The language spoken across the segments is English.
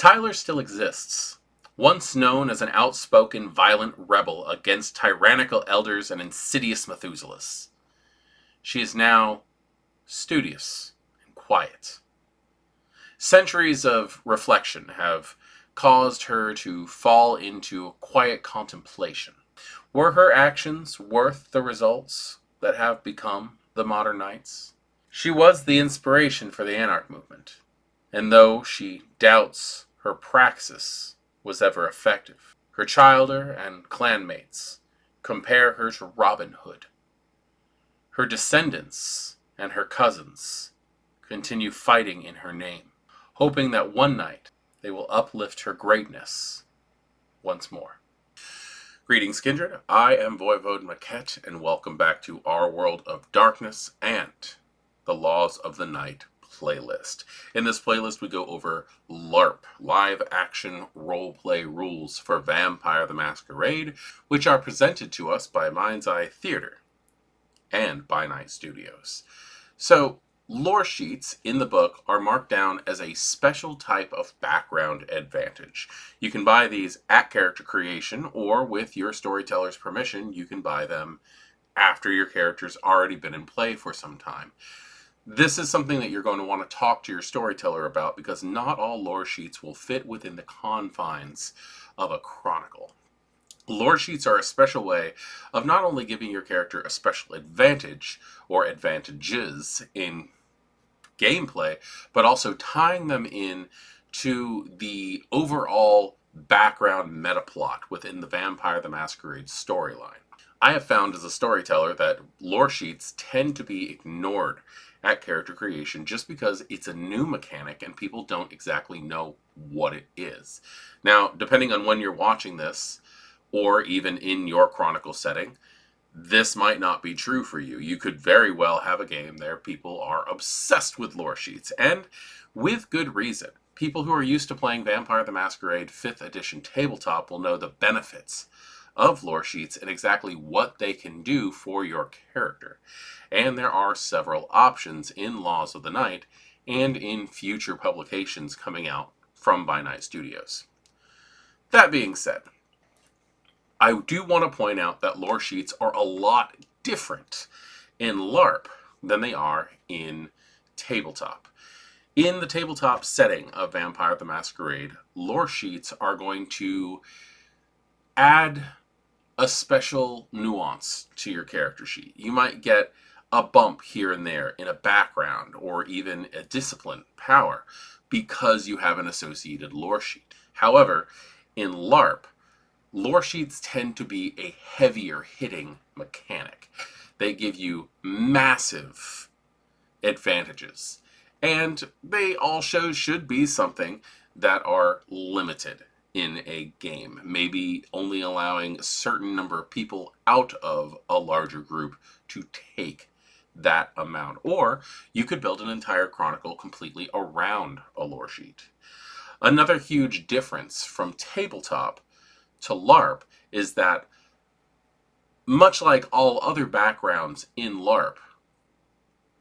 Tyler still exists. Once known as an outspoken, violent rebel against tyrannical elders and insidious Methuselahs, she is now studious and quiet. Centuries of reflection have caused her to fall into quiet contemplation. Were her actions worth the results that have become the modern knights? She was the inspiration for the Anarch Movement, and though she doubts her praxis was ever effective, her childer and clanmates compare her to Robin Hood. Her descendants and her cousins continue fighting in her name, hoping that one night they will uplift her greatness once more. Greetings, kindred. I am voivodemekhet, and welcome back to our world of darkness and the Laws of the Night playlist. In this playlist, we go over LARP, live action roleplay rules for Vampire the Masquerade, which are presented to us by Mind's Eye Theater and by Night Studios. So, Loresheets in the book are marked down as a special type of background advantage. You can buy these at character creation, or with your storyteller's permission, you can buy them after your character's already been in play for some time. This is something that you're going to want to talk to your storyteller about, because not all Loresheets will fit within the confines of a chronicle. Loresheets are a special way of not only giving your character a special advantage or advantages in gameplay, but also tying them in to the overall background meta plot within the Vampire the Masquerade storyline. I have found as a storyteller that Loresheets tend to be ignored at character creation just because it's a new mechanic and people don't exactly know what it is. Now, depending on when you're watching this, or even in your chronicle setting, this might not be true for you. You could very well have a game there people are obsessed with Loresheets, and with good reason. People who are used to playing Vampire the Masquerade 5th edition tabletop will know the benefits of Loresheets and exactly what they can do for your character. And there are several options in Laws of the Night and in future publications coming out from by Night Studios. That being said, I do want to point out that Loresheets are a lot different in LARP than they are in tabletop. In the tabletop setting of Vampire the Masquerade, Loresheets are going to add a special nuance to your character sheet. You might get a bump here and there in a background or even a discipline power because you have an associated Loresheet. However, in LARP, Loresheets tend to be a heavier hitting mechanic. They give you massive advantages, and they also should be something that are limited in a game, maybe only allowing a certain number of people out of a larger group to take that amount. Or you could build an entire chronicle completely around a Loresheet. Another huge difference from tabletop to LARP is that, much like all other backgrounds in LARP,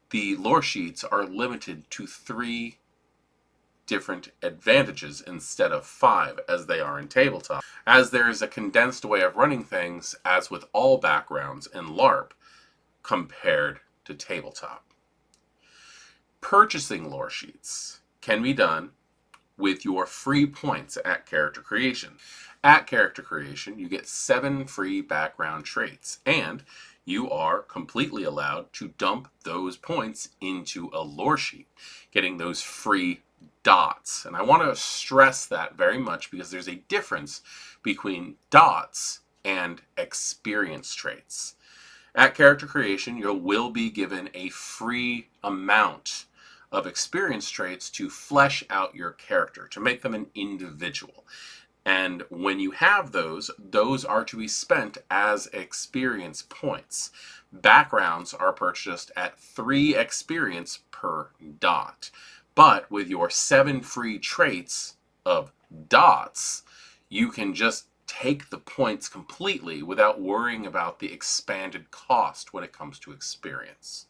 the Loresheets are limited to 3 different advantages instead of 5 as they are in tabletop, as there is a condensed way of running things, as with all backgrounds in LARP, compared to tabletop. Purchasing Loresheets can be done with your free points at character creation. At character creation, you get 7 free background traits, and you are completely allowed to dump those points into a Loresheet, getting those free dots. And I want to stress that very much because there's a difference between dots and experience traits. At character creation, you will be given a free amount of experience traits to flesh out your character, to make them an individual. And when you have those are to be spent as experience points. Backgrounds are purchased at 3 experience per dot. But with your 7 free traits of dots, you can just take the points completely without worrying about the expanded cost when it comes to experience.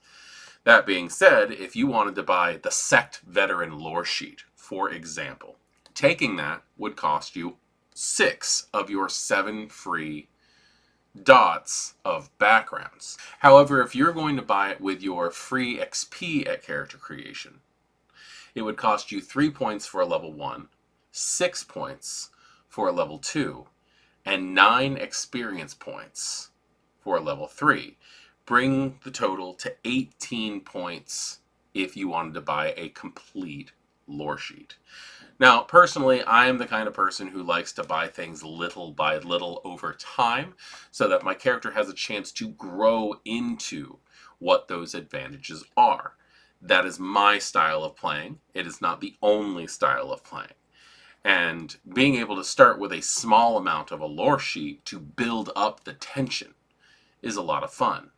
That being said, if you wanted to buy the Sect Veteran Loresheet, for example, Taking that would cost you 6 of your 7 free dots of backgrounds. However, if you're going to buy it with your free XP at character creation, it would cost you 3 points for a level 1, 6 points for a level 2, and 9 experience points for a level 3. Bring the total to 18 points if you wanted to buy a complete lore sheet. Now, personally, I am the kind of person who likes to buy things little by little over time so that my character has a chance to grow into what those advantages are. That is my style of playing. It is not the only style of playing. And being able to start with a small amount of a lore sheet to build up the tension is a lot of fun.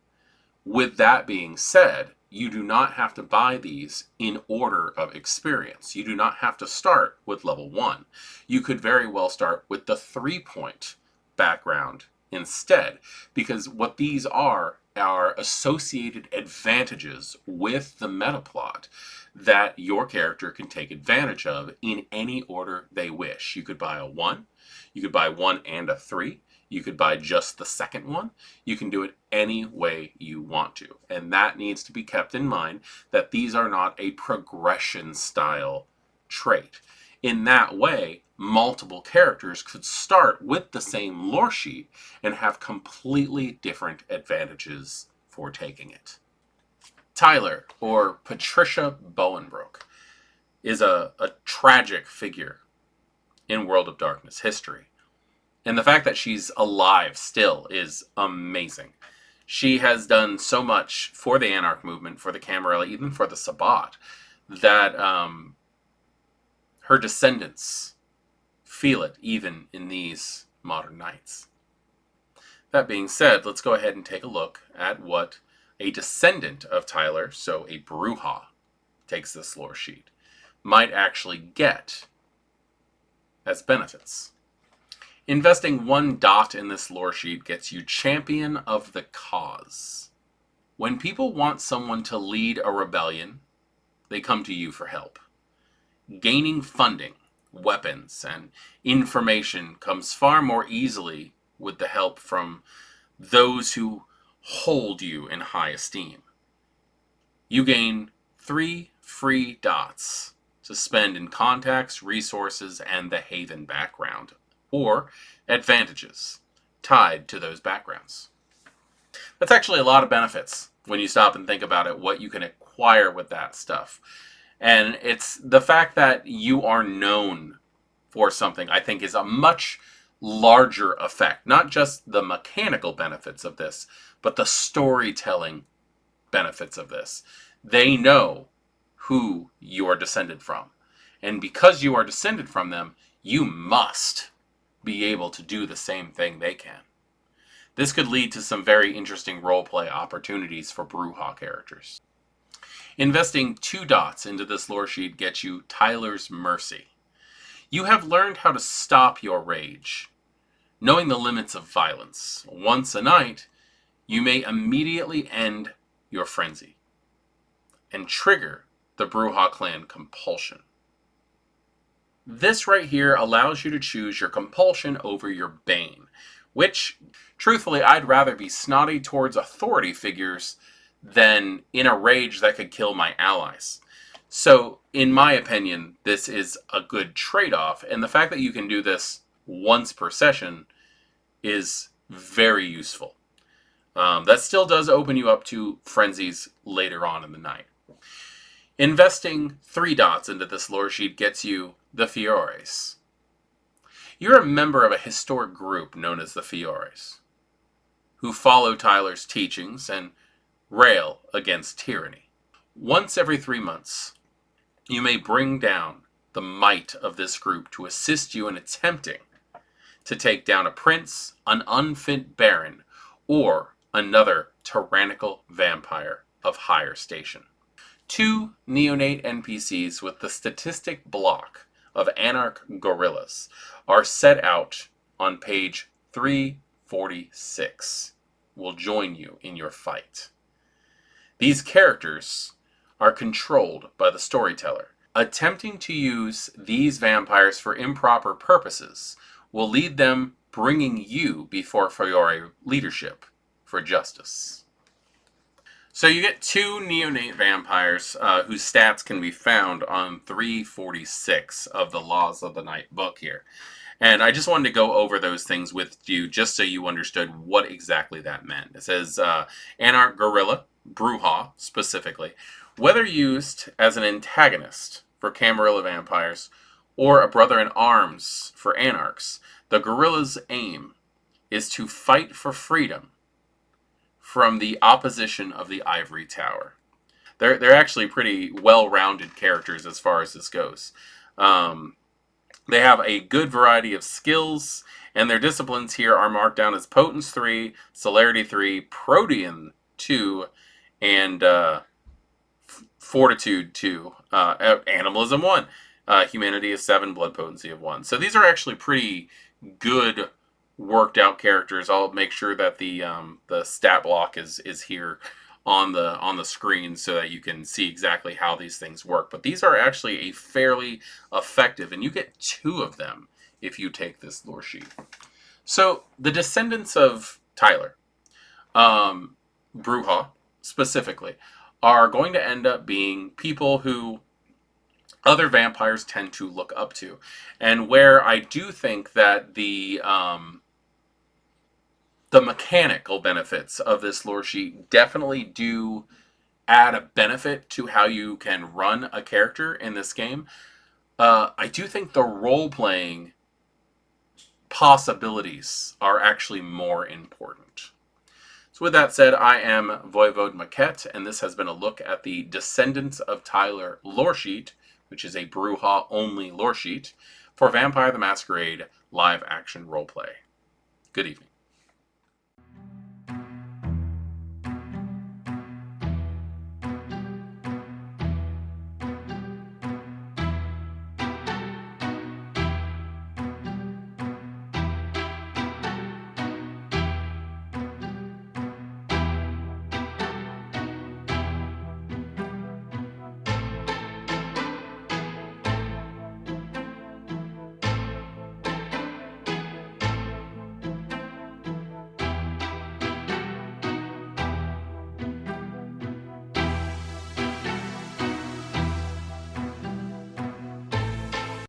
With that being said, you do not have to buy these in order of experience. You do not have to start with level 1. You could very well start with the 3-point background instead, because what these are associated advantages with the meta plot that your character can take advantage of in any order they wish. You could buy a 1, you could buy 1 and a 3, you could buy just the second one. You can do it any way you want to. And that needs to be kept in mind, that these are not a progression style trait. In that way, multiple characters could start with the same lore sheet and have completely different advantages for taking it. Tyler, or Patricia Bowenbrook, is a tragic figure in World of Darkness history. And the fact that she's alive still is amazing. She has done so much for the Anarch Movement, for the Camarilla, even for the Sabbat, that her descendants feel it even in these modern nights. That being said, let's go ahead and take a look at what a descendant of Tyler, so a Brujah, takes this lore sheet, might actually get as benefits. Investing 1 dot in this lore sheet gets you Champion of the Cause. When people want someone to lead a rebellion, they come to you for help. Gaining funding, weapons, and information comes far more easily with the help from those who hold you in high esteem. You gain 3 free dots to spend in contacts, resources, and the Haven background, or advantages tied to those backgrounds. That's actually a lot of benefits when you stop and think about it, what you can acquire with that stuff. And it's the fact that you are known for something, I think, is a much larger effect. Not just the mechanical benefits of this, but the storytelling benefits of this. They know who you are descended from. And because you are descended from them, you must be able to do the same thing they can. This could lead to some very interesting roleplay opportunities for Brujah characters. Investing 2 dots into this lore sheet gets you Tyler's Mercy. You have learned how to stop your rage. Knowing the limits of violence, once a night, you may immediately end your frenzy and trigger the Brujah clan compulsion. This right here allows you to choose your compulsion over your bane, which, truthfully, I'd rather be snotty towards authority figures than in a rage that could kill my allies. So, in my opinion, this is a good trade-off, and the fact that you can do this once per session is very useful. That still does open you up to frenzies later on in the night. Investing 3 dots into this lore sheet gets you the Furores. You're a member of a historic group known as the Furores, who follow Tyler's teachings and rail against tyranny. Once every 3 months, you may bring down the might of this group to assist you in attempting to take down a prince, an unfit baron, or another tyrannical vampire of higher station. 2 neonate NPCs with the statistic block of Anarch Gorillas are set out on page 346. Will join you in your fight. These characters are controlled by the storyteller. Attempting to use these vampires for improper purposes will lead them bringing you before Furore leadership for justice. So you get 2 neonate vampires whose stats can be found on 346 of the Laws of the Night book here. And I just wanted to go over those things with you just so you understood what exactly that meant. It says Anarch Gorilla, Brujah specifically, whether used as an antagonist for Camarilla vampires or a brother in arms for Anarchs, the Gorilla's aim is to fight for freedom from the opposition of the Ivory Tower. They're actually pretty well-rounded characters as far as this goes. They have a good variety of skills, and their disciplines here are marked down as Potence 3, Celerity 3, Protean 2, and Fortitude 2, Animalism 1, Humanity is 7, Blood Potency of 1. So these are actually pretty good worked out characters. I'll make sure that the stat block is here on the screen so that you can see exactly how these things work. But these are actually a fairly effective, and you get 2 of them if you take this Loresheet. So the Descendants of Tyler, Brujah specifically, are going to end up being people who other vampires tend to look up to, and where I do think that the mechanical benefits of this Loresheet definitely do add a benefit to how you can run a character in this game. I do think the role-playing possibilities are actually more important. So with that said, I am voivodemekhet, and this has been a look at the Descendants of Tyler Loresheet, which is a Brujah-only Loresheet, for Vampire the Masquerade live-action roleplay. Good evening.